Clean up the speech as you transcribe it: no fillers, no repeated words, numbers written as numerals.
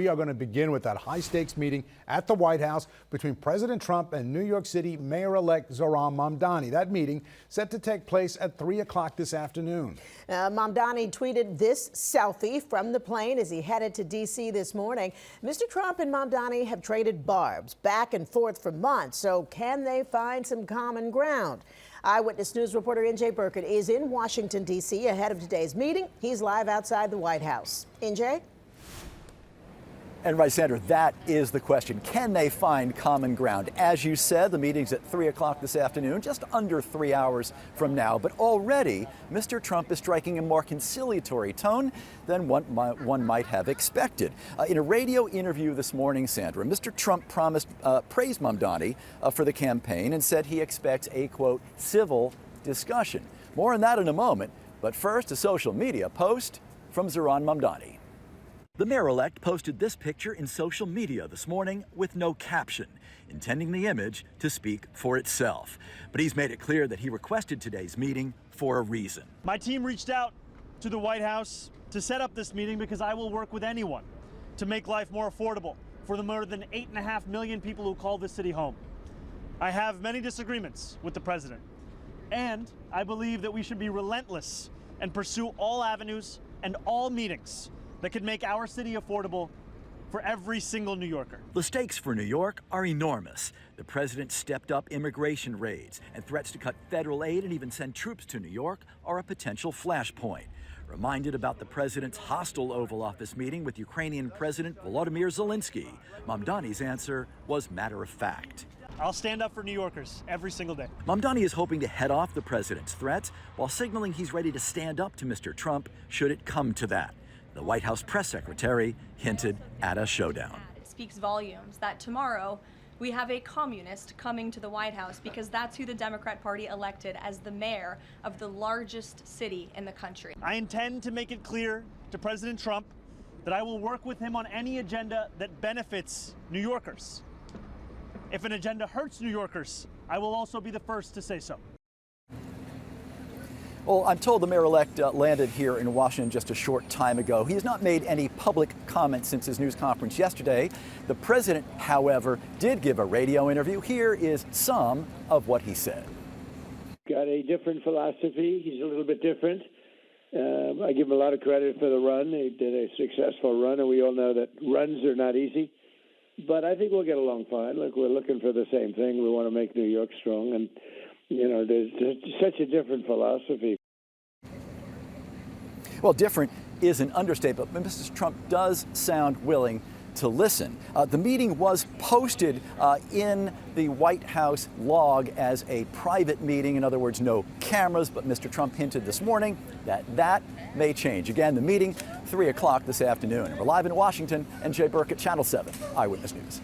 We are going to begin with that high-stakes meeting at the White House between President Trump and New York City Mayor-elect Zohran Mamdani. That meeting set to take place at 3 o'clock this afternoon. Mamdani tweeted this selfie from the plane as he headed to D.C. this morning. Mr. Trump and Mamdani have traded barbs back and forth for months, so can they find some common ground? Eyewitness News reporter NJ Burkett is in Washington, D.C. ahead of today's meeting. He's live outside the White House. NJ? And right, Sandra, that is the question. Can they find common ground? As you said, the meeting's at 3 o'clock this afternoon, just under 3 hours from now. But already, Mr. Trump is striking a more conciliatory tone than one might have expected. In a radio interview this morning, Sandra, Mr. Trump praised Mamdani for the campaign and said he expects a, quote, civil discussion. More on that in a moment. But first, a social media post from Zohran Mamdani. The mayor-elect posted this picture in social media this morning with no caption, intending the image to speak for itself. But he's made it clear that he requested today's meeting for a reason. My team reached out to the White House to set up this meeting because I will work with anyone to make life more affordable for the more than 8.5 million people who call this city home. I have many disagreements with the president, and I believe that we should be relentless and pursue all avenues and all meetings that could make our city affordable for every single New Yorker. The stakes for New York are enormous. The president stepped up immigration raids, and threats to cut federal aid and even send troops to New York are a potential flashpoint. Reminded about the president's hostile Oval Office meeting with Ukrainian President Volodymyr Zelensky, Mamdani's answer was matter of fact. I'll stand up for New Yorkers every single day. Mamdani is hoping to head off the president's threats while signaling he's ready to stand up to Mr. Trump should it come to that. The White House press secretary hinted at a showdown. It speaks volumes that tomorrow we have a communist coming to the White House because that's who the Democrat Party elected as the mayor of the largest city in the country. I intend to make it clear to President Trump that I will work with him on any agenda that benefits New Yorkers. If an agenda hurts New Yorkers, I will also be the first to say so. Well, I'm told the mayor-elect landed here in Washington just a short time ago. He has not made any public comments since his news conference yesterday. The president, however, did give a radio interview. Here is some of what he said. Got a different philosophy. He's a little bit different. I give him a lot of credit for the run. He did a successful run, and we all know that runs are not easy. But I think we'll get along fine. Look, we're looking for the same thing. We want to make New York strong, and you know, there's such a different philosophy. Well, different is an understatement, but Mr. Trump does sound willing to listen. The meeting was posted in the White House log as a private meeting. In other words, no cameras, but Mr. Trump hinted this morning that that may change. Again, the meeting, 3 o'clock this afternoon. We're live in Washington, NJ Burkett, Channel 7, Eyewitness News.